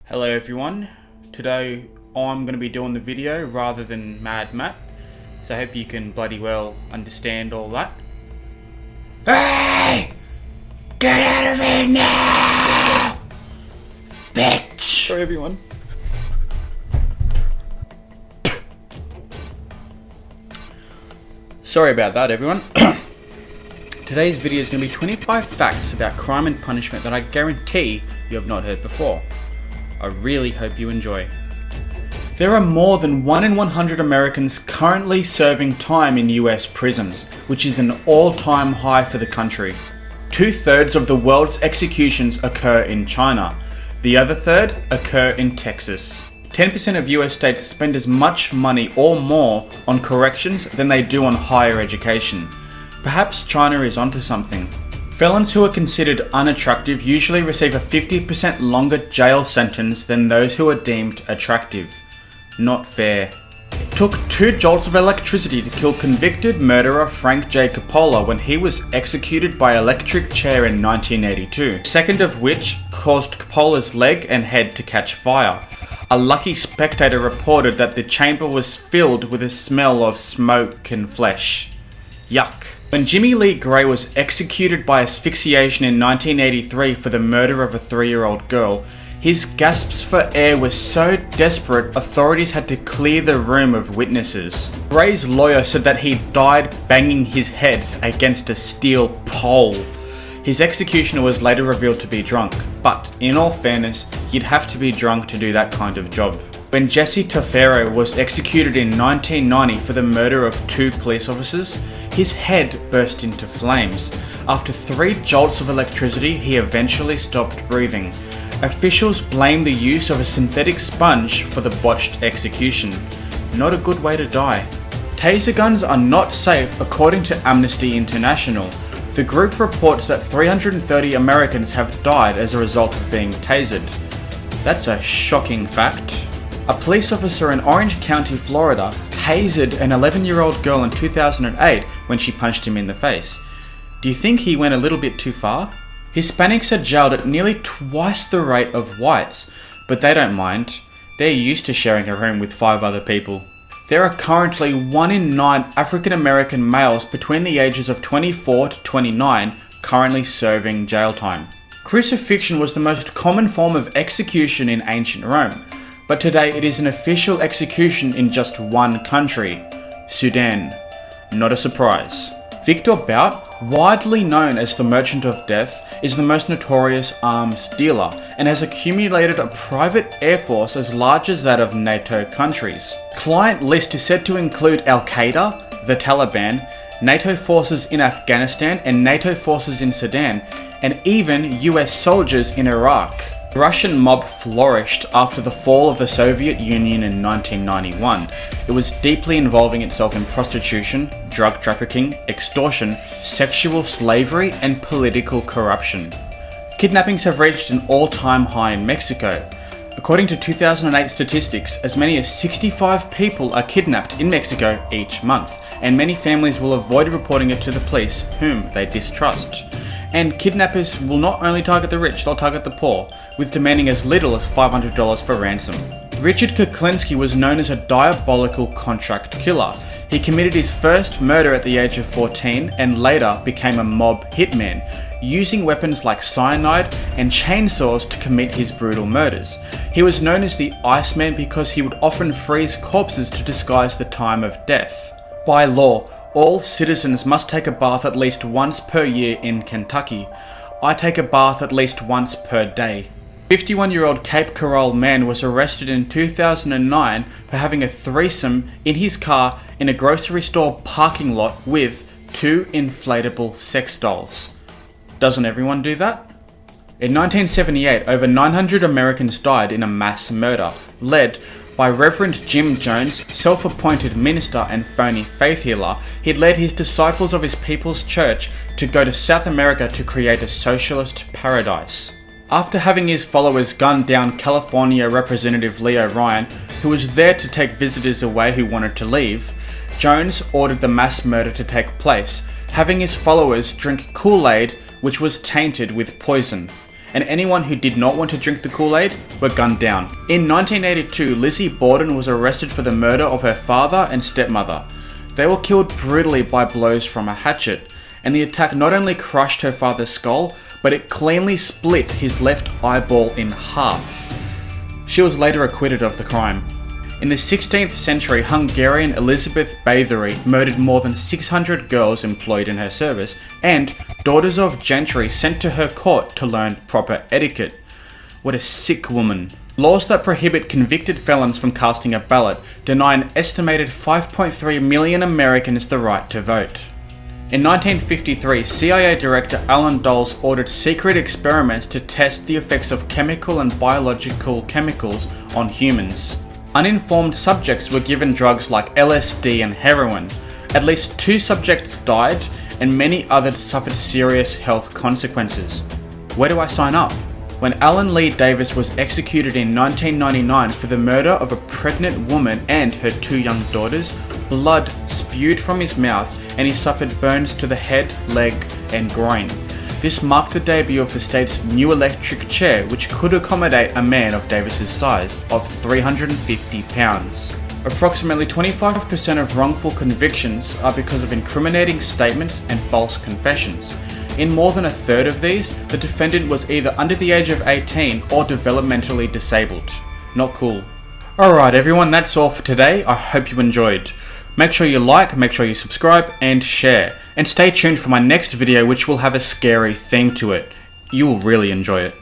Hello everyone, today I'm going to be doing the video rather than Mad Matt, so I hope you can bloody well understand all that. Hey! Get out of here now! Bitch! Sorry everyone. Sorry about that everyone. Today's video is going to be 25 facts about crime and punishment that I guarantee you have not heard before. I really hope you enjoy. There are more than 1 in 100 Americans currently serving time in US prisons, which is an all-time high for the country. 2/3 of the world's executions occur in China. The other third occur in Texas. 10% of US states spend as much money or more on corrections than they do on higher education. Perhaps China is onto something. Felons who are considered unattractive usually receive a 50% longer jail sentence than those who are deemed attractive. Not fair. It took 2 jolts of electricity to kill convicted murderer Frank J. Coppola when he was executed by electric chair in 1982, the second of which caused Coppola's leg and head to catch fire. A lucky spectator reported that the chamber was filled with a smell of smoke and flesh. Yuck. When Jimmy Lee Gray was executed by asphyxiation in 1983 for the murder of a 3-year-old girl, his gasps for air were so desperate authorities had to clear the room of witnesses. Gray's lawyer said that he died banging his head against a steel pole. His executioner was later revealed to be drunk, but in all fairness, you'd have to be drunk to do that kind of job. When Jesse Tafero was executed in 1990 for the murder of 2 police officers, his head burst into flames. After 3 jolts of electricity, he eventually stopped breathing. Officials blamed the use of a synthetic sponge for the botched execution. Not a good way to die. Taser guns are not safe according to Amnesty International. The group reports that 330 Americans have died as a result of being tasered. That's a shocking fact. A police officer in Orange County, Florida, tasered an 11-year-old girl in 2008 when she punched him in the face. Do you think he went a little bit too far? Hispanics are jailed at nearly twice the rate of whites, but they don't mind. They're used to sharing a room with 5 other people. There are currently 1 in 9 African American males between the ages of 24 to 29 currently serving jail time. Crucifixion was the most common form of execution in ancient Rome. But today it is an official execution in just 1 country, Sudan. Not a surprise. Victor Bout, widely known as the Merchant of Death, is the most notorious arms dealer and has accumulated a private air force as large as that of NATO countries. Client list is said to include Al-Qaeda, the Taliban, NATO forces in Afghanistan and NATO forces in Sudan, and even US soldiers in Iraq. The Russian mob flourished after the fall of the Soviet Union in 1991. It was deeply involving itself in prostitution, drug trafficking, extortion, sexual slavery, and political corruption. Kidnappings have reached an all-time high in Mexico. According to 2008 statistics, as many as 65 people are kidnapped in Mexico each month, and many families will avoid reporting it to the police, whom they distrust. And kidnappers will not only target the rich, they'll target the poor, with demanding as little as $500 for ransom. Richard Kuklinski was known as a diabolical contract killer. He committed his first murder at the age of 14 and later became a mob hitman, using weapons like cyanide and chainsaws to commit his brutal murders. He was known as the Iceman because he would often freeze corpses to disguise the time of death. By law, all citizens must take a bath at least once per year in Kentucky. I take a bath at least once per day. 51-year-old Cape Coral man was arrested in 2009 for having a threesome in his car in a grocery store parking lot with 2 inflatable sex dolls. Doesn't everyone do that? In 1978, over 900 Americans died in a mass murder, led by Reverend Jim Jones, self-appointed minister and phony faith healer. He'd led his disciples of his people's church to go to South America to create a socialist paradise. After having his followers gun down California Representative Leo Ryan, who was there to take visitors away who wanted to leave, Jones ordered the mass murder to take place, having his followers drink Kool-Aid which was tainted with poison. and anyone who did not want to drink the Kool-Aid were gunned down. In 1982, Lizzie Borden was arrested for the murder of her father and stepmother. They were killed brutally by blows from a hatchet, and the attack not only crushed her father's skull, but it cleanly split his left eyeball in half. She was later acquitted of the crime. In the 16th century, Hungarian Elizabeth Bathory murdered more than 600 girls employed in her service, and daughters of gentry sent to her court to learn proper etiquette. What a sick woman. Laws that prohibit convicted felons from casting a ballot deny an estimated 5.3 million Americans the right to vote. In 1953, CIA Director Alan Dulles ordered secret experiments to test the effects of chemical and biological chemicals on humans. Uninformed subjects were given drugs like LSD and heroin. At least 2 subjects died, and many others suffered serious health consequences. Where do I sign up? When Alan Lee Davis was executed in 1999 for the murder of a pregnant woman and her 2 young daughters, blood spewed from his mouth and he suffered burns to the head, leg, and groin. This marked the debut of the state's new electric chair, which could accommodate a man of Davis's size, of 350 pounds. Approximately 25% of wrongful convictions are because of incriminating statements and false confessions. In more than a third of these, the defendant was either under the age of 18 or developmentally disabled. Not cool. Alright everyone, that's all for today. I hope you enjoyed. Make sure you like, make sure you subscribe, and share. And stay tuned for my next video, which will have a scary theme to it. You will really enjoy it.